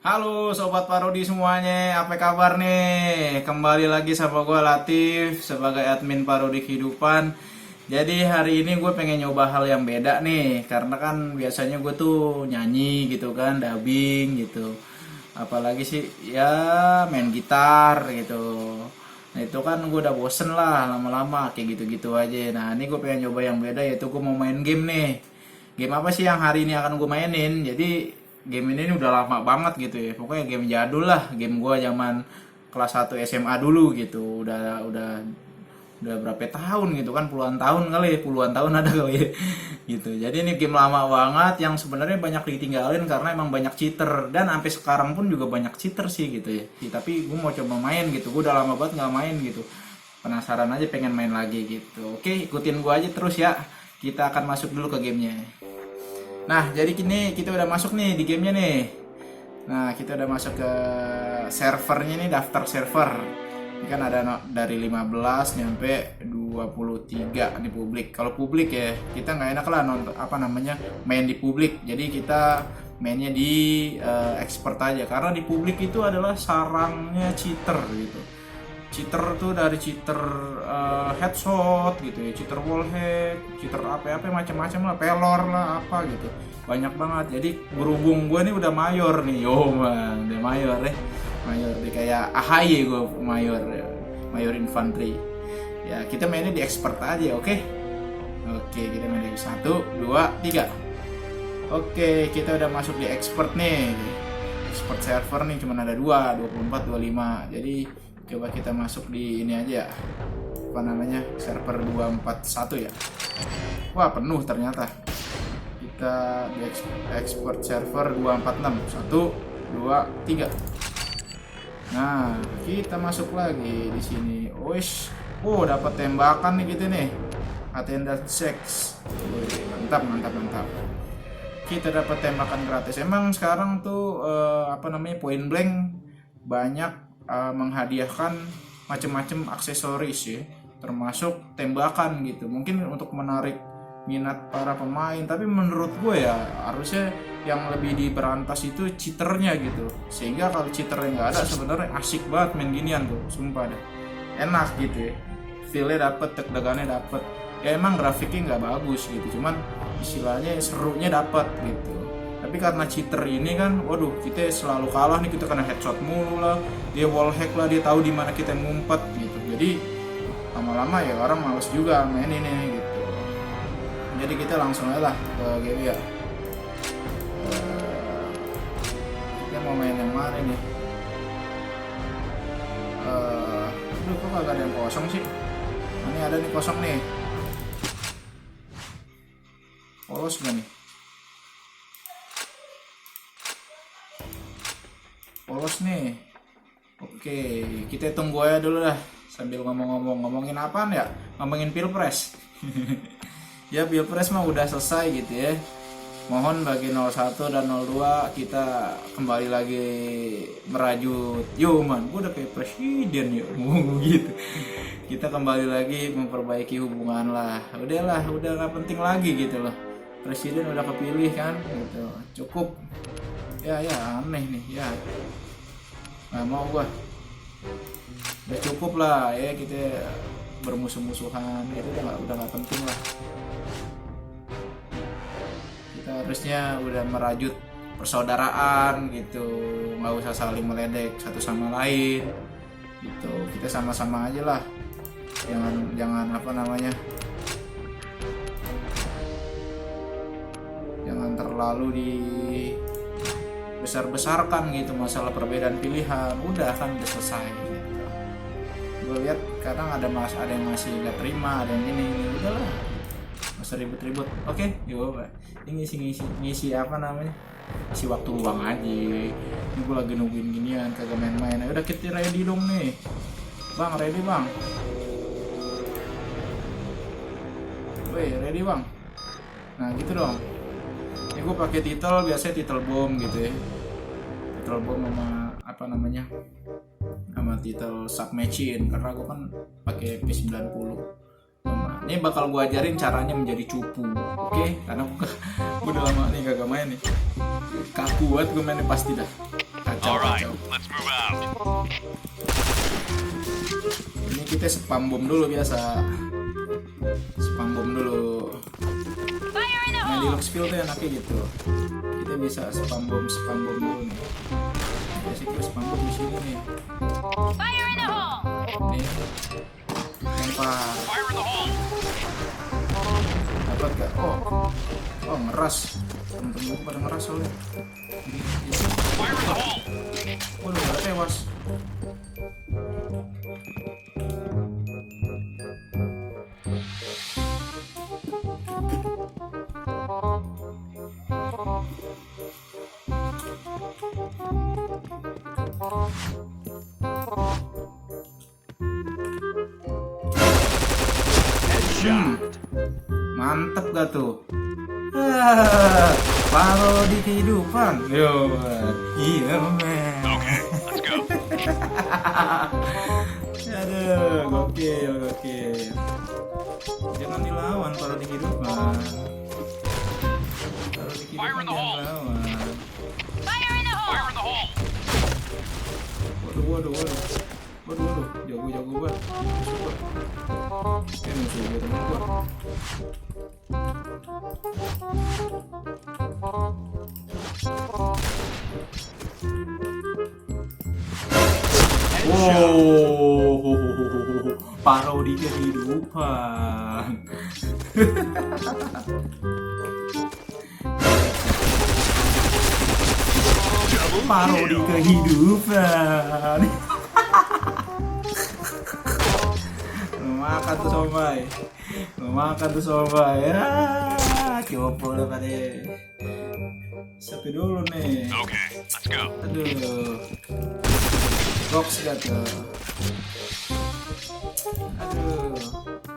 Halo Sobat Parodi semuanya, apa kabar nih? Kembali lagi sama gue Latif sebagai admin Parodi Kehidupan. Jadi hari ini gue pengen nyoba hal yang beda nih, karena kan biasanya gue tuh nyanyi gitu kan, dubbing gitu. Apalagi sih ya main gitar gitu. Nah itu kan gue udah bosen lah lama-lama kayak gitu-gitu aja. Nah ini gue pengen nyoba yang beda, yaitu gue mau main game nih. Game apa sih yang hari ini akan gue mainin? Jadi game ini udah lama banget gitu ya. Pokoknya game jadul lah, game gue zaman kelas 1 SMA dulu gitu. Udah berapa tahun gitu kan, puluhan tahun kali ya, puluhan tahun ada kali ya. Gitu. Jadi ini game lama banget yang sebenarnya banyak ditinggalin karena emang banyak cheater, dan sampai sekarang pun juga banyak cheater sih gitu ya. Tapi gue mau coba main gitu. Gue udah lama banget nggak main gitu. Penasaran aja pengen main lagi gitu. Oke, ikutin gue aja terus ya. Kita akan masuk dulu ke gamenya. Nah, jadi kini kita udah masuk nih di gamenya nih. Nah, kita udah masuk ke servernya nih, daftar server. Ini kan ada dari 15 nyampe 23 di publik. Kalau publik ya, kita nggak enak lah nonton apa namanya main di publik. Jadi kita mainnya di expert aja, karena di publik itu adalah sarangnya cheater gitu. Cheater tuh dari cheater headshot gitu ya, cheater wallhack, cheater apa-apa macam-macam lah, pelor lah apa gitu, banyak banget. Jadi berhubung gue nih udah mayor nih, yo man, udah mayor deh, mayor deh kayak AHY gue, mayor, mayor infantry. Ya kita mainnya di expert aja, oke? Oke, kita main di 1, 2, 3. Oke, kita udah masuk di expert nih. Expert server nih cuman ada 2, 24, 25. Jadi coba kita masuk di ini aja, apa namanya, server 241 ya. Wah penuh ternyata. Kita di expert server 246, 1, 2, 3. Nah kita masuk lagi di sini. Oh dapat tembakan nih kita nih, attendance checks. Mantap mantap mantap. Kita dapat tembakan gratis. Emang sekarang tuh apa namanya, point blank banyak menghadiahkan macam-macam aksesoris ya, termasuk tembakan gitu, mungkin untuk menarik minat para pemain. Tapi menurut gue ya harusnya yang lebih diberantas itu cheaternya gitu, sehingga kalau cheaternya nggak ada sebenarnya asik banget main ginian tuh, sumpah deh, enak gitu ya, feelnya dapet, deg-degannya dapet. Ya emang grafiknya nggak bagus gitu, cuman istilahnya serunya dapet gitu. Tapi karena cheater ini kan, waduh, kita selalu kalah nih, kita kena headshot mulu lah, dia wallhack lah, dia tahu di mana kita ngumpet gitu. Jadi lama-lama ya orang males juga main ini gitu. Jadi kita langsung aja lah ke game ya. Kita mau main yang mana nih? Aduh, kok gak ada yang kosong sih? Ini ada nih kosong nih. Polos gak nih? Polos nih. Oke, kita tunggu aja dulu lah sambil ngomongin apaan ya? Ngomongin Pilpres. Ya Pilpres mah udah selesai gitu ya. Mohon bagi 01 dan 02 kita kembali lagi merajut. Yo man, gue udah kayak presiden ya, ngomong gitu. Kita kembali lagi memperbaiki hubungan lah. Udahlah, udah gak penting lagi gitu loh. Presiden udah kepilih kan gitu. Cukup. Ya aneh nih ya, nggak mau gua, udah cukup lah ya, kita bermusuh-musuhan itu udah nggak penting lah. Kita harusnya udah merajut persaudaraan gitu, nggak usah saling meledek satu sama lain gitu. Kita sama-sama aja lah, jangan apa namanya, jangan terlalu di besar-besarkan gitu masalah perbedaan pilihan. Udah kan udah selesai gitu. Gue lihat kadang ada yang masih nggak terima, ada yang ini udahlah, nggak usah ribut-ribut. Oke, yuk ini ngisi apa namanya, isi waktu luang aja. Ini gue lagi nungguin ginian, kagak main-main. Udah kita ready dong nih bang, ready bang. Woi ready bang. Nah gitu dong. Ini gue pakai title, biasanya title bomb gitu ya, title bomb sama apa namanya, sama title submachine, karena gue kan pakai P90. Ini bakal gue ajarin caranya menjadi cupu, oke? Karena gue udah lama nih kagak main nih, kaku banget gue mainnya pasti dah. Kacau, kacau. Ini kita spam bom dulu biasa. Spam bom dulu. Nah di Luxfield tuh enaknya gitu. Kita bisa spam bom dulu nih. Biasa kita spam bom di sini nih. Nih. Lempar. Dapat gak? Oh ngeras. Temen-temen gue pada ngeras soalnya. Waduh gak tewas. Mantep gak tuh? Parodi kehidupan. Yo, iya men. Aduh, gokil. Jangan dilawan parodi kehidupan. Parodi kehidupan jangan dilawan. Waduh, jago banget. Musuh gue temen gue. Wow, parodi kehidupan. Parodi kehidupan. Makan tuh somai. Coba lah pada. Sepi dulu nih. Oke, let's go. Aduh. Box gak tuh. Aduh.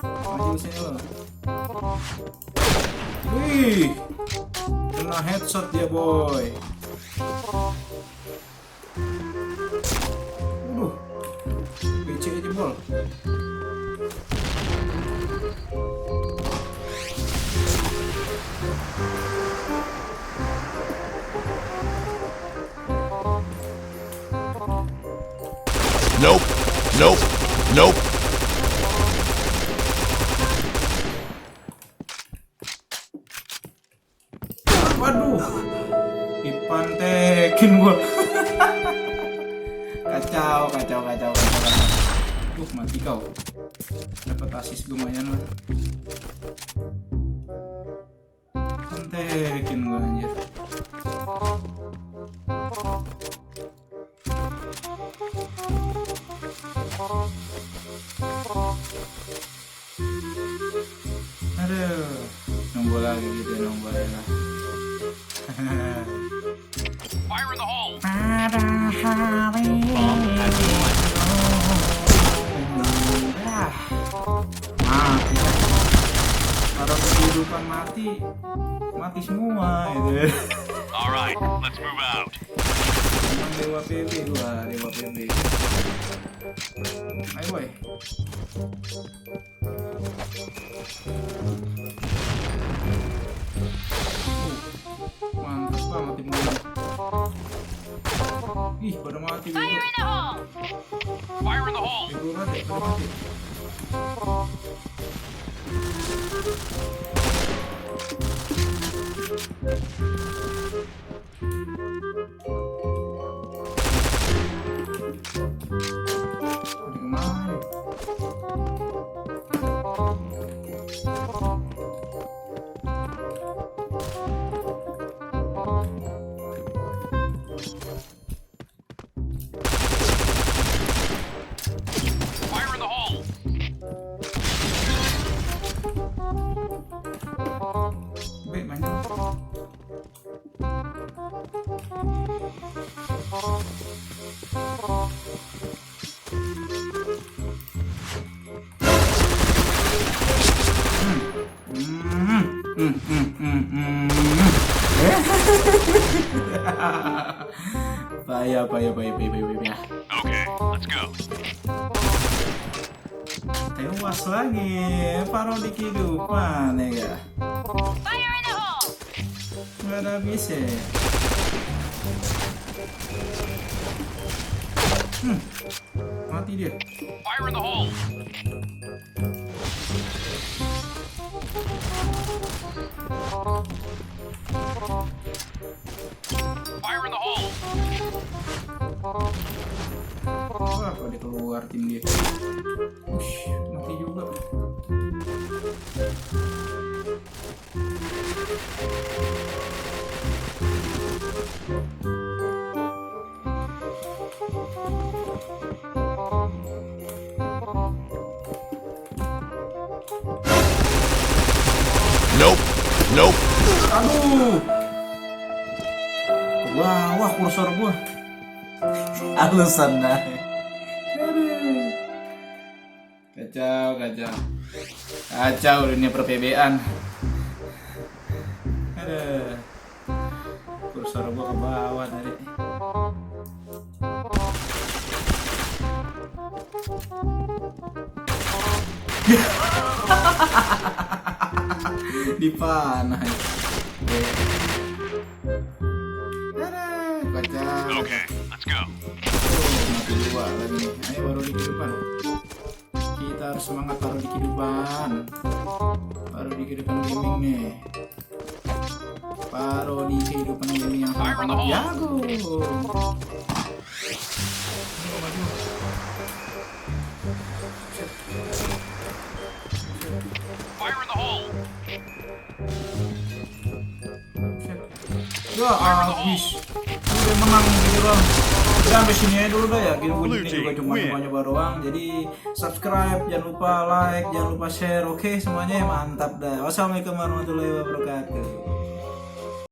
Maju sini lo. Wih. Kena headshot dia boy. PC aja bol. Nope. Waduh, dipantekin gua. Kacau. Mati kau. Dapat asis lumayan lah. Pantekin gua anjir. Aduh, nunggu lagi gitu ya, nunggu lah. Fire in the hole. Pada hari mati. Kalau kehidupan mati semua itu. Alright, let's move out. Dewa PB. Ayo boy. Mantap banget tim gue. Ih, pada mati. Fire in the hole. Pada mati. Bahaya. Oke, let's go. Tewas lagi, parodi kehidupan ya gak? Fire in the hole. Nggak ada habisnya. Mati dia. Fire in the hole! Fire in the hole! Wah, kalau dia keluar tim dia. Ush, mati juga. Nope. Nope. Aduh. Ke bawah kursor gua. Alasan dah. Kacau. Kacau dunia per-PB-an. Aduh. Kursor gua ke bawah tadi. Dipanah. Kacau. Okay, let's go. Mati dua lagi nih. Ayo baru di kehidupan. Kita harus semangat baru di kehidupan. Baru di kehidupan gaming nih. Baru di kehidupan gaming yang sangat jago. Fire in the hole! Ya habis. Udah menang gitu bang. Udah sampai sini aja dulu dah ya. Gini juga cuma nyoba doang. Jadi subscribe, jangan lupa like, jangan lupa share. Oke semuanya mantap dah. Wassalamualaikum warahmatullahi wabarakatuh.